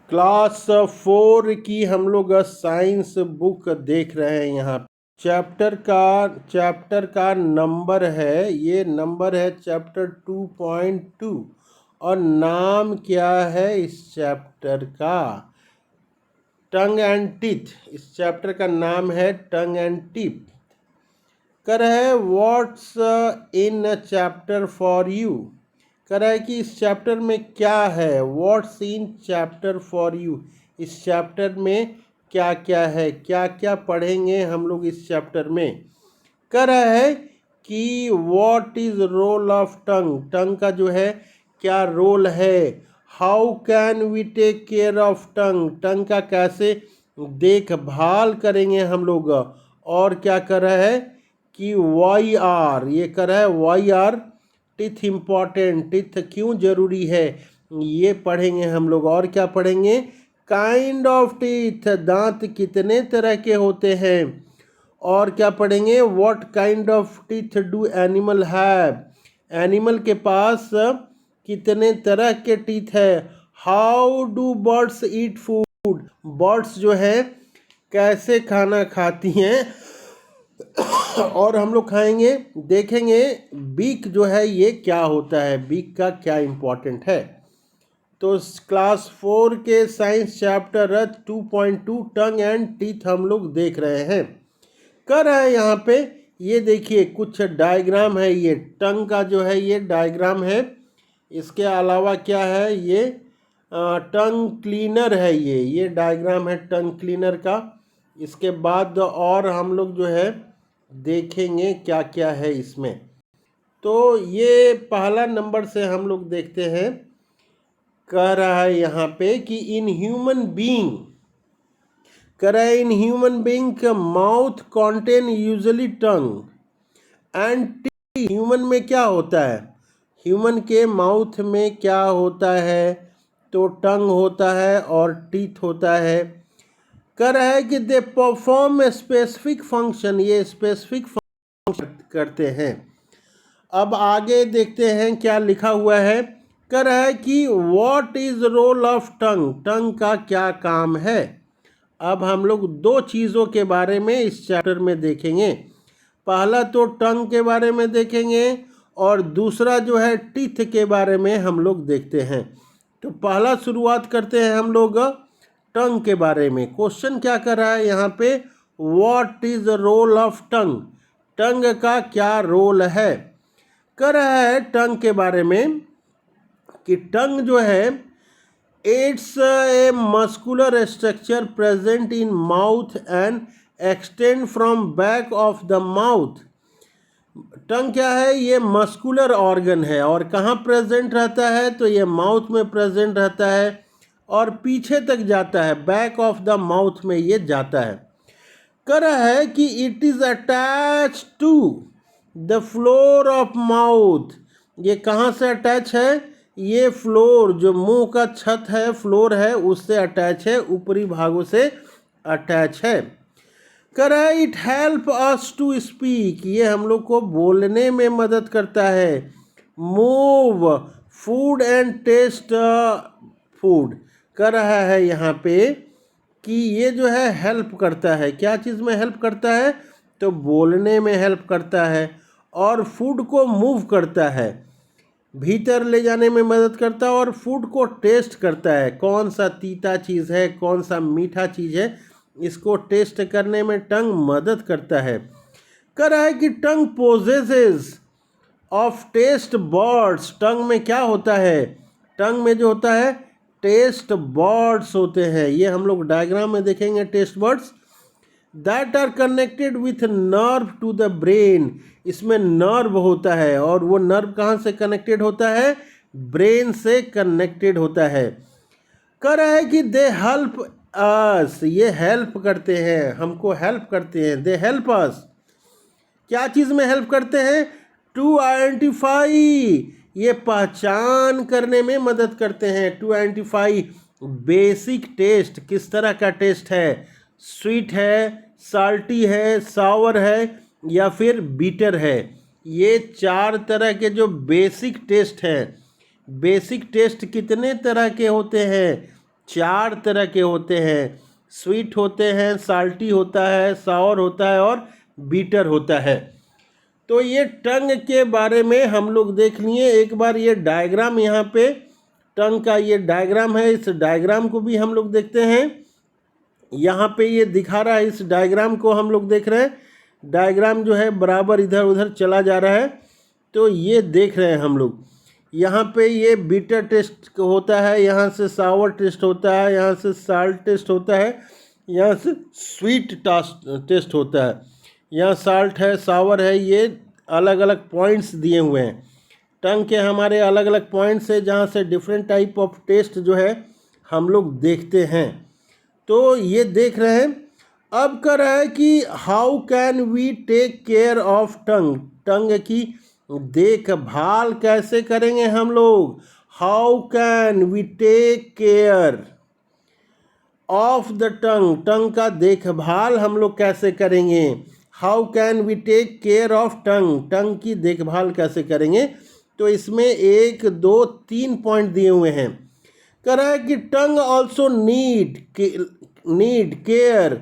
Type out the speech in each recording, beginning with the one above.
Class 4 की हम लोग साइंस बुक देख रहे हैं। यहाँ चैप्टर का नंबर है, ये नंबर है चैप्टर 2.2 और नाम क्या है इस चैप्टर का? Tongue and teeth. इस चैप्टर का नाम है टंग एंड टीथ। कर है what's in chapter for you. कर है कि इस चैप्टर में क्या है, what's in chapter for you. इस चैप्टर में क्या क्या है, क्या क्या पढ़ेंगे हम लोग इस चैप्टर में। कर है कि what is role of tongue, tongue का जो है क्या रोल है। How can we take care of tongue, tongue का कैसे देखभाल करेंगे हम लोग। और क्या कर रहा है कि वाई आर, ये कर रहा है why are teeth important, teeth क्यों जरूरी है, ये पढ़ेंगे हम लोग। और क्या पढ़ेंगे, काइंड ऑफ टीथ, दांत कितने तरह के होते हैं। और क्या पढ़ेंगे, what kind of teeth do animal have, animal के पास कितने तरह के टीथ है। How do birds eat food, birds जो है कैसे खाना खाती हैं। और हम लोग खाएंगे, देखेंगे बीक जो है ये क्या होता है, बीक का क्या इम्पोर्टेंट है। तो क्लास 4 के science chapter 2.2 tongue and teeth हम लोग देख रहे हैं। कर है यहाँ पे ये देखिए कुछ डायग्राम है, ये टंग का जो है ये डायग्राम है। इसके अलावा क्या है, ये टंग क्लीनर है, ये डायग्राम है टंग क्लीनर का। इसके बाद और हम लोग जो है देखेंगे क्या क्या है इसमें। तो ये पहला नंबर से हम लोग देखते हैं। कह रहा है यहाँ पे कि इन ह्यूमन बीइंग, कह रहा है इन ह्यूमन बीइंग का mouth contain usually tongue and teeth. Human में क्या होता है, ह्यूमन के माउथ में क्या होता है, तो टंग होता है और टीथ होता है। कह रहा है कि दे परफॉर्म स्पेसिफिक फंक्शन, ये स्पेसिफिक फंक्शन करते हैं। अब आगे देखते हैं क्या लिखा हुआ है। कह रहा है कि what is role of tongue, tongue का क्या काम है। अब हम लोग दो चीज़ों के बारे में इस चैप्टर में देखेंगे। पहला तो टंग के बारे में देखेंगे और दूसरा जो है टीथ के बारे में हम लोग देखते हैं। तो पहला शुरुआत करते हैं हम लोग टंग के बारे में। क्वेश्चन क्या कर रहा है यहाँ पे, what is role of tongue, tongue का क्या रोल है। कर रहा है टंग के बारे में कि टंग जो है it's a muscular structure present in mouth and extend from back of the mouth. Tongue क्या है, ये मस्कुलर ऑर्गन है और कहाँ प्रेजेंट रहता है, तो ये माउथ में प्रेजेंट रहता है और पीछे तक जाता है, बैक ऑफ द माउथ में ये जाता है। कह रहा है कि it is attach to the floor of mouth, ये कहाँ से अटैच है, ये फ्लोर जो मुंह का छत है, फ्लोर है, उससे अटैच है, ऊपरी भागों से अटैच है। कह रहा है it help us to speak, ये हम लोग को बोलने में मदद करता है। Move food and taste food, कर रहा है यहाँ पे कि ये जो है हेल्प करता है, क्या चीज़ में हेल्प करता है, तो बोलने में हेल्प करता है और फूड को मूव करता है, भीतर ले जाने में मदद करता है और फूड को टेस्ट करता है, कौन सा तीता चीज़ है, कौन सा मीठा चीज़ है, इसको टेस्ट करने में टंग मदद करता है। कह रहा है कि टंग पोजेसेस ऑफ टेस्ट बर्ड्स, टंग में क्या होता है, टंग में जो होता है टेस्ट बर्ड्स होते हैं, ये हम लोग डायग्राम में देखेंगे। Taste buds that are connected with nerve to the brain, इसमें नर्व होता है और वो नर्व कहाँ से कनेक्टेड होता है, ब्रेन से कनेक्टेड होता है। कह रहा है कि दे हेल्प अस, ये हेल्प करते हैं, हमको हेल्प करते हैं। दे हेल्प अस, क्या चीज़ में हेल्प करते हैं, टू आइडेंटिफाई, ये पहचान करने में मदद करते हैं। टू आइडेंटिफाई बेसिक टेस्ट, किस तरह का टेस्ट है, स्वीट है, साल्टी है, सावर है या फिर बीटर है, ये चार तरह के जो बेसिक टेस्ट हैं। बेसिक टेस्ट कितने तरह के होते हैं, 4 तरह के होते हैं, स्वीट होते हैं, साल्टी होता है, सावर होता है और बीटर होता है। तो ये टंग के बारे में हम लोग देख लिए। एक बार ये डायग्राम यहाँ पे टंग का ये डायग्राम है, इस डायग्राम को भी हम लोग देखते हैं। यहाँ पे ये दिखा रहा है, इस डायग्राम को हम लोग देख रहे हैं। डायग्राम जो है बराबर इधर उधर चला जा रहा है, तो ये देख रहे हैं हम लोग। यहाँ पे ये बीटर टेस्ट होता है, यहाँ से सावर टेस्ट होता है, यहाँ से साल्ट टेस्ट होता है, यहाँ से स्वीट टेस्ट होता है। यहाँ साल्ट है, सावर है, ये अलग अलग पॉइंट्स दिए हुए हैं। टंग के हमारे अलग अलग पॉइंट्स है जहाँ से डिफरेंट टाइप ऑफ टेस्ट जो है हम लोग देखते हैं। तो ये देख रहे हैं। अब कर रहा है कि how can we take care of tongue, tongue की देखभाल कैसे करेंगे हम लोग। How can we take care of the tongue, tongue का देखभाल हम लोग कैसे करेंगे। How can we take care of tongue, tongue की देखभाल कैसे करेंगे। तो इसमें 1, 2, 3 पॉइंट दिए हुए हैं। कह रहा है कि tongue also need care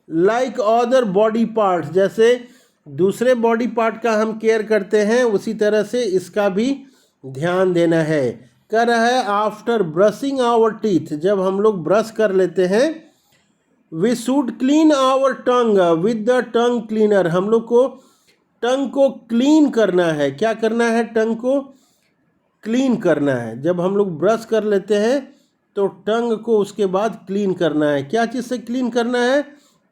like other body parts, जैसे दूसरे बॉडी पार्ट का हम केयर करते हैं उसी तरह से इसका भी ध्यान देना है। कह रहा है आफ्टर ब्रशिंग आवर टीथ, जब हम लोग ब्रश कर लेते हैं, we should clean our tongue with the tongue cleaner, हम लोग को टंग को क्लीन करना है। क्या करना है, टंग को क्लीन करना है। जब हम लोग ब्रश कर लेते हैं तो टंग को उसके बाद क्लीन करना है। क्या चीज़ से क्लीन करना है,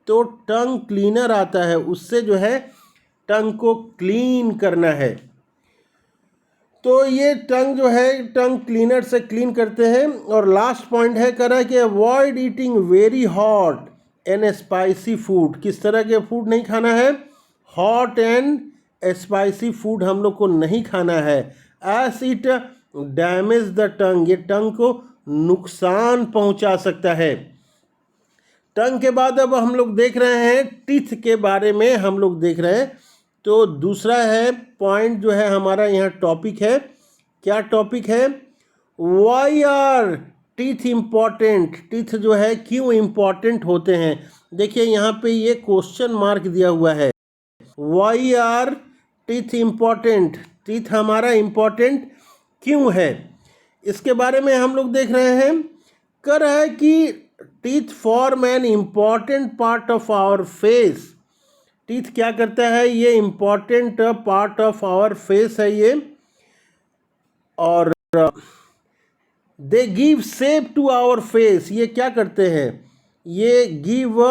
तो टंग क्लीनर आता है, उससे जो है टंग को क्लीन करना है। तो ये टंग जो है टंग क्लीनर से क्लीन करते हैं। और लास्ट पॉइंट है, कह रहा है कि avoid eating very hot and spicy food, किस तरह के फूड नहीं खाना है, हॉट एंड स्पाइसी फूड हम लोग को नहीं खाना है। As it damage the tongue, ये टंग को नुकसान पहुंचा सकता है। टंग के बाद अब हम लोग देख रहे हैं टीथ के बारे में हम लोग देख रहे हैं। तो दूसरा है पॉइंट जो है हमारा यहाँ टॉपिक है। क्या टॉपिक है, why are teeth important, teeth जो है क्यों इम्पॉर्टेंट होते हैं। देखिए यहाँ पे ये क्वेश्चन मार्क दिया हुआ है, why are teeth important, teeth हमारा इम्पॉर्टेंट क्यों है, इसके बारे में हम लोग देख रहे हैं। कह रहा है कि teeth form an important part of our face, teeth क्या करता है, ये important part of our face है ये, और they give shape to our face, ये क्या करते हैं, ये give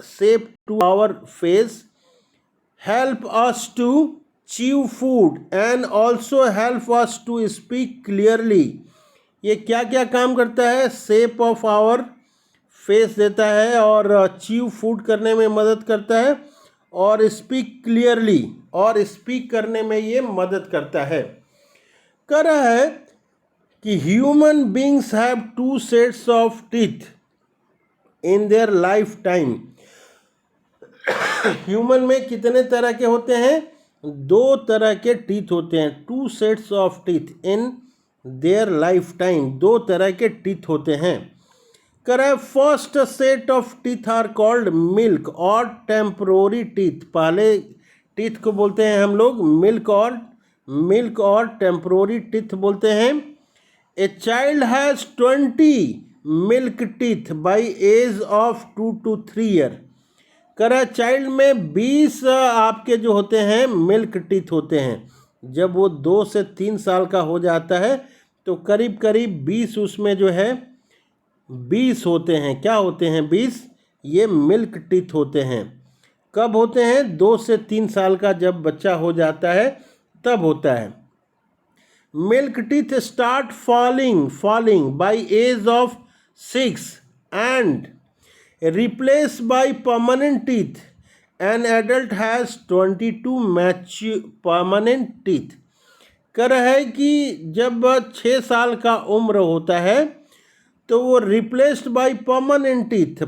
shape to our face, help us to chew food and also help us to speak clearly, ये क्या क्या काम करता है, शेप ऑफ आवर फेस देता है और च्यू फूड करने में मदद करता है और स्पीक क्लियरली, और स्पीक करने में ये मदद करता है। कह रहा है कि human beings have 2 sets of teeth in their life time, human में कितने तरह के होते हैं, 2 तरह के टीथ होते हैं। 2 sets of teeth in their life time, 2 तरह के टीथ होते हैं। करें first set of teeth are called milk और टेम्पोररी टीथ, पहले टीथ को बोलते हैं हम लोग मिल्क और टेम्पोररी टीथ बोलते हैं। A child has 20 milk teeth by age of 2 to 3 year, करें चाइल्ड में 20 आपके जो होते हैं मिल्क टीथ होते हैं। जब वो 2 से 3 साल का हो जाता है तो करीब करीब 20 उसमें जो है 20 होते हैं। क्या होते हैं 20, ये मिल्क टीथ होते हैं। कब होते हैं, 2 से 3 साल का जब बच्चा हो जाता है तब होता है। Milk teeth start falling by age of 6 and replace by permanent teeth, an adult has 22 permanent teeth. कह रहा है कि जब 6 साल का उम्र होता है तो वो रिप्लेस्ड बाय परमानेंट टीथ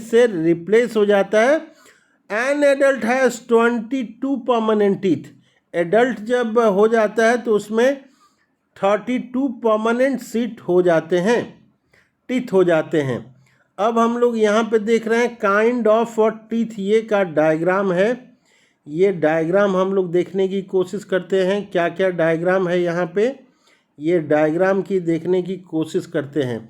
से रिप्लेस हो जाता है। N adult has 22 permanent teeth, adult जब हो जाता है तो उसमें 32 परमानेंट टीथ हो जाते हैं। टीथ हो जाते हैं। अब हम लोग यहाँ पे देख रहे हैं काइंड ऑफ टीथ, ये का डायग्राम है। ये डायग्राम हम लोग देखने की कोशिश करते हैं, क्या क्या डायग्राम है यहाँ पे, ये डायग्राम की देखने की कोशिश करते हैं।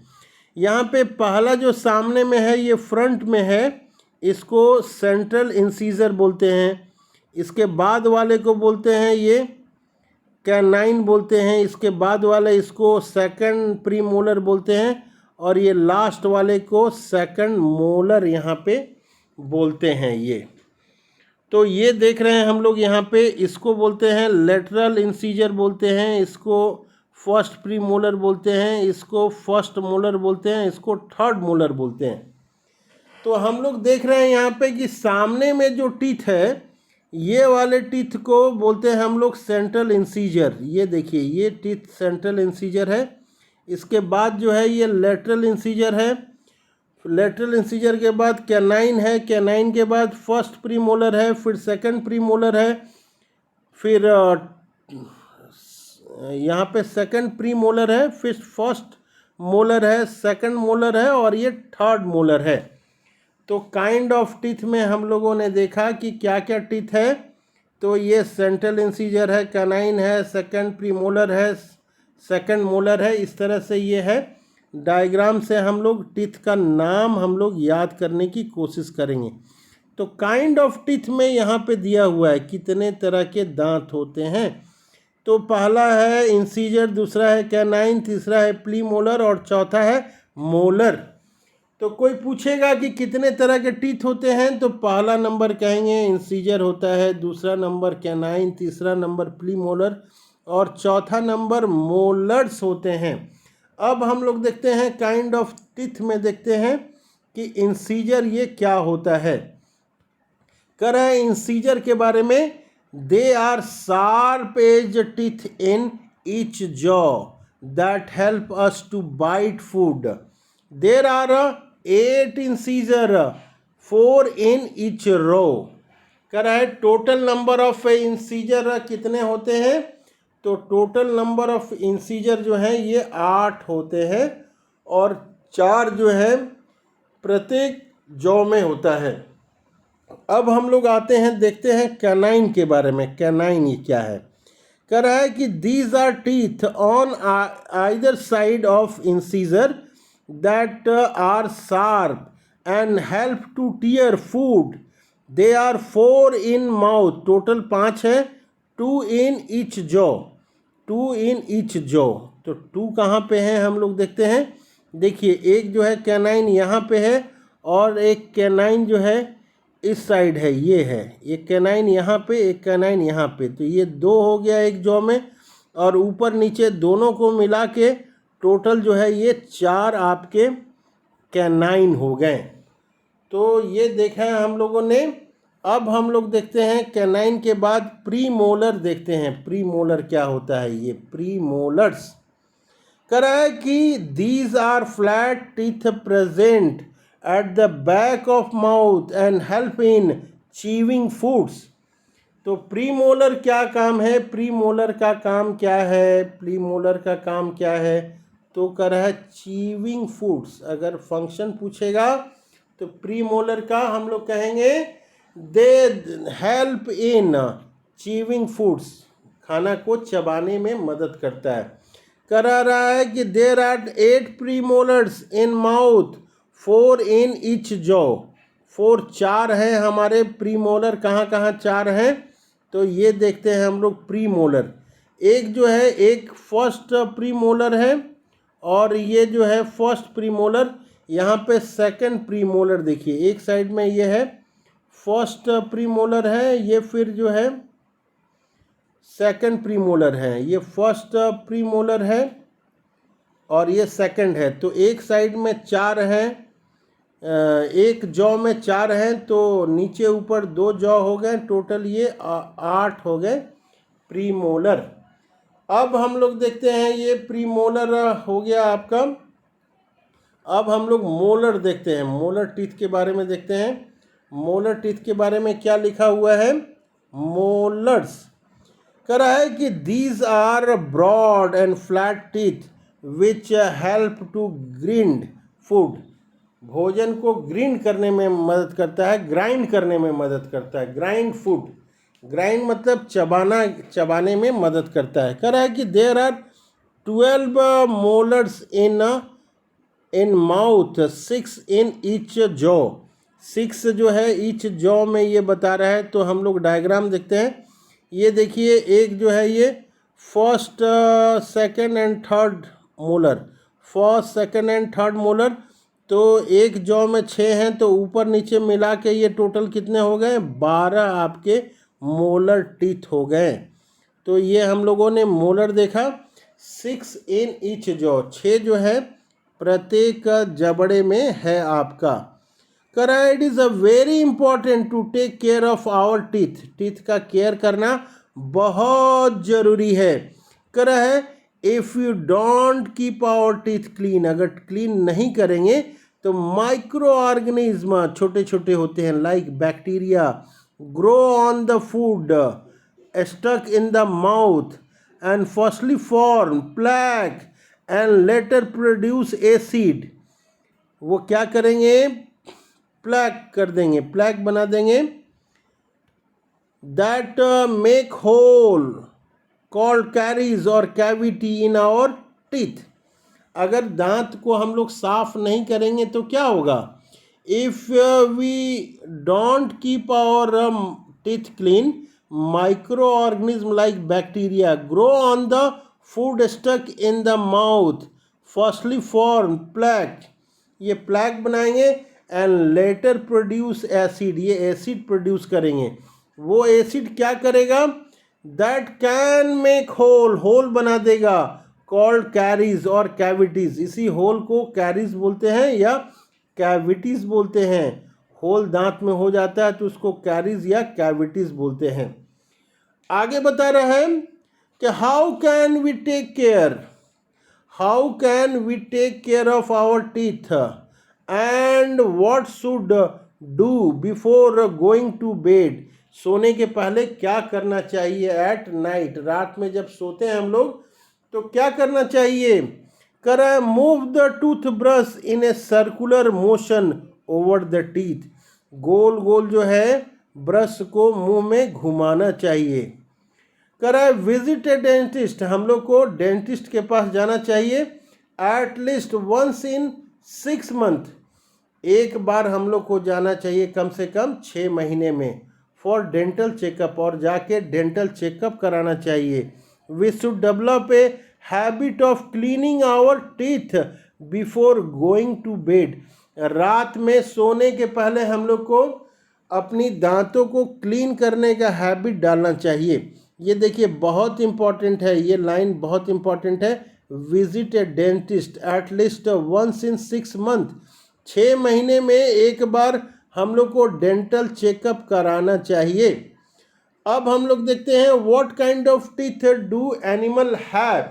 यहाँ पे पहला जो सामने में है ये फ्रंट में है, इसको सेंट्रल इंसीजर बोलते हैं। इसके बाद वाले को बोलते हैं ये कैनाइन बोलते हैं। इसके बाद वाले इसको सेकंड प्रीमोलर बोलते हैं, और ये लास्ट वाले को सेकंड मोलर यहाँ पे बोलते हैं। ये तो ये देख रहे हैं हम लोग यहाँ पे, इसको बोलते हैं लेटरल इंसीजर बोलते हैं, इसको फर्स्ट प्रीमोलर बोलते हैं, इसको फर्स्ट मोलर बोलते हैं, इसको थर्ड मोलर बोलते हैं। तो हम लोग देख रहे हैं यहाँ पे कि सामने में जो टीथ है, ये वाले टीथ को बोलते हैं हम लोग सेंट्रल इंसीजर। ये देखिए, ये टीथ सेंट्रल इंसीजर है। इसके बाद जो है ये लेटरल इंसीजर है। लेटरल इंसीजर के बाद कैनाइन है, कैनाइन के बाद फर्स्ट प्रीमोलर है, फिर सेकंड प्रीमोलर है, फिर यहाँ पे सेकंड प्रीमोलर है, फिर फर्स्ट मोलर है, सेकंड मोलर है, और ये थर्ड मोलर है। तो काइंड ऑफ टीथ में हम लोगों ने देखा कि क्या क्या टीथ है। तो ये सेंट्रल इंसीजर है, कैनाइन है, सेकंड प्रीमोलर है, सेकंड मोलर है। इस तरह से ये है। डायग्राम से हम लोग टीथ का नाम हम लोग याद करने की कोशिश करेंगे। तो काइंड ऑफ टीथ में यहाँ पे दिया हुआ है कितने तरह के दांत होते हैं। तो पहला है इंसीजर, दूसरा है कैनाइन, तीसरा है प्रीमोलर, और चौथा है मोलर। तो कोई पूछेगा कि कितने तरह के टीथ होते हैं, तो पहला नंबर कहेंगे इंसीजर होता है, दूसरा नंबर कैनाइन, तीसरा नंबर प्रीमोलर, और चौथा नंबर मोलर्स होते हैं। अब हम लोग देखते हैं काइंड ऑफ टीथ में, देखते हैं कि इंसीजर ये क्या होता है। कह रहा है इंसीजर के बारे में, they are sharp edge teeth in each jaw that help us to bite food. There are 8 incisor, 4 in each row. कह रहा है टोटल नंबर ऑफ इंसीजर कितने होते हैं। तो टोटल नंबर ऑफ इंसीजर जो है ये 8 होते हैं, और 4 जो है प्रत्येक जॉ में होता है। अब हम लोग आते हैं, देखते हैं कैनाइन के बारे में। कैनाइन ये क्या है। कह रहा है कि these are teeth on either side of incisor that are sharp and help to tear food. They are 4 in mouth, total 5 है, 2 in each jaw, 2 in each jaw. तो 2 कहाँ पे हैं हम लोग देखते हैं। देखिए, एक जो है कैनाइन यहाँ पे है, और एक कैनाइन जो है इस साइड है, ये है। एक कैनाइन यहाँ पे, एक कैनाइन यहाँ पे। तो ये 2 हो गया एक जॉ में, और ऊपर नीचे दोनों को मिला के टोटल जो है ये 4 आपके कैनाइन हो गए। तो ये देखा है हम लोगों ने। अब हम लोग देखते हैं कैनाइन के बाद प्रीमोलर देखते हैं। प्रीमोलर क्या होता है। ये प्रीमोलर्स कह रहा है कि these are flat teeth present at the back of mouth and help in chewing foods. तो प्रीमोलर क्या काम है, प्रीमोलर का काम क्या है, प्रीमोलर का काम क्या है। तो कह रहा है चीविंग फूड्स। अगर फंक्शन पूछेगा तो प्रीमोलर का हम लोग कहेंगे they help in chewing foods, खाना को चबाने में मदद करता है। करा रहा है कि there are 8 premolars in mouth, 4 in each jaw. 4 है हमारे प्रीमोलर। कहाँ कहाँ 4 हैं, तो ये देखते हैं हम लोग प्रीमोलर। एक जो है, एक फर्स्ट प्रीमोलर है, और ये जो है फर्स्ट प्रीमोलर। यहाँ पे सेकंड प्रीमोलर देखिए, एक साइड में ये है फर्स्ट प्रीमोलर है, ये फिर जो है सेकंड प्रीमोलर है। ये फर्स्ट प्रीमोलर है और ये सेकंड है। तो एक साइड में 4 हैं, एक जॉ में 4 हैं, तो नीचे ऊपर 2 जॉ हो गए, टोटल ये 8 हो गए प्रीमोलर। अब हम लोग देखते हैं, ये प्रीमोलर हो गया आपका। अब हम लोग मोलर देखते हैं। मोलर टीथ के बारे में देखते हैं। मोलर टीथ के बारे में क्या लिखा हुआ है। मोलर्स कह रहा है कि these are broad and flat teeth which help to grind food, भोजन को ग्रीन करने में मदद करता है, ग्राइंड करने में मदद करता है। ग्राइंड फूड, ग्राइंड मतलब चबाने में मदद करता है। कह रहा है कि there are 12 molars in mouth, 6 in each jaw. 6 जो है ईच जॉ में ये बता रहा है। तो हम लोग डायग्राम देखते हैं। ये देखिए, एक जो है ये first, second and third molar, first, second and third molar. तो एक जॉ में 6 हैं, तो ऊपर नीचे मिला के ये टोटल कितने हो गए? 12 आपके मोलर टीथ हो गए। तो ये हम लोगों ने मोलर देखा। 6 इन ईच जॉ, 6 जो है प्रत्येक जबड़े में है आपका। करा it is a very important to take care of our teeth, teeth का केयर करना बहुत ज़रूरी है। करा है if you don't keep our teeth clean, अगर क्लीन नहीं करेंगे तो माइक्रो ऑर्गेनिज्म छोटे छोटे होते हैं like bacteria grow on the food, stuck in the mouth and firstly form plaque and later produce acid. वो क्या करेंगे? प्लैक कर देंगे, प्लैक बना देंगे। That make whole called caries और कैविटी इन आवर टीथ। अगर दांत को हम लोग साफ नहीं करेंगे तो क्या होगा? If we don't keep our teeth clean, microorganism like bacteria grow on the food stuck in the mouth, firstly form plaque, ये प्लैक बनाएंगे एंड लेटर प्रोड्यूस एसिड, ये एसिड प्रोड्यूस करेंगे। वो एसिड क्या करेगा? That can make hole, hole बना देगा, called caries और कैविटीज। इसी होल को कैरीज बोलते हैं या कैविटीज बोलते हैं। होल दांत में हो जाता है तो उसको कैरीज या कैविटीज बोलते हैं। आगे बता रहा है कि how can we take care, how can we take care of our teeth and what should do before going to bed. सोने के पहले क्या करना चाहिए? एट नाइट, रात में जब सोते हैं हम लोग तो क्या करना चाहिए? करा move the tooth brush in a circular motion over the teeth, गोल गोल जो है ब्रश को मुंह में घुमाना चाहिए। करा विजिट ए डेंटिस्ट, हम लोग को डेंटिस्ट के पास जाना चाहिए at least once in 6 month, एक बार हम लोग को जाना चाहिए कम से कम 6 महीने में फॉर डेंटल चेकअप, और जाके डेंटल चेकअप कराना चाहिए। We should develop a habit of cleaning our teeth before going to bed, रात में सोने के पहले हम लोग को अपनी दांतों को क्लीन करने का हैबिट डालना चाहिए। ये देखिए बहुत इंपॉर्टेंट है, ये लाइन बहुत इंपॉर्टेंट है। Visit a dentist at least once in 6 month, 6 महीने में एक बार हम लोग को डेंटल चेकअप कराना चाहिए। अब हम लोग देखते हैं what kind of teeth do animal have.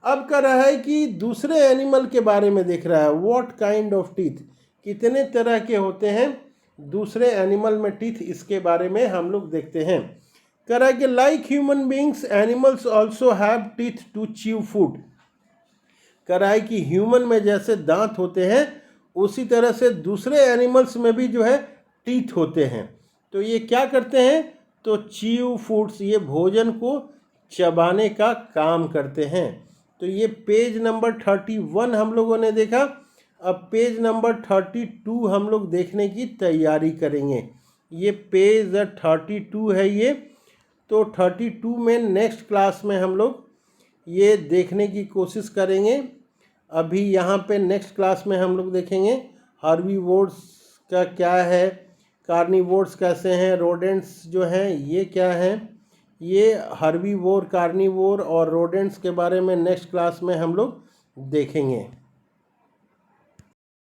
अब कह रहा है कि दूसरे एनिमल के बारे में देख रहा है। व्हाट काइंड ऑफ टीथ, कितने तरह के होते हैं दूसरे एनिमल में टीथ, इसके बारे में हम लोग देखते हैं। कह रहा है कि like human beings animals also have teeth to chew food. कह रहा है कि ह्यूमन में जैसे दांत होते हैं उसी तरह से दूसरे एनिमल्स में भी जो है टीथ होते हैं। तो ये क्या करते हैं? तो च्यू फूड्स, ये भोजन को चबाने का काम करते हैं। तो ये पेज नंबर 31 हम लोगों ने देखा। अब पेज नंबर 32 हम लोग देखने की तैयारी करेंगे। ये पेज 32 है ये। तो 32 में नेक्स्ट क्लास में हम लोग ये देखने की कोशिश करेंगे। अभी यहाँ पे नेक्स्ट क्लास में हम लोग देखेंगे हर्बीवोर्स का क्या है, कार्निवोर्स कैसे हैं, रोडेंट्स जो हैं ये क्या हैं। ये हर्बीवोर, कार्निवोर और रोडेंट्स के बारे में नेक्स्ट क्लास में हम लोग देखेंगे।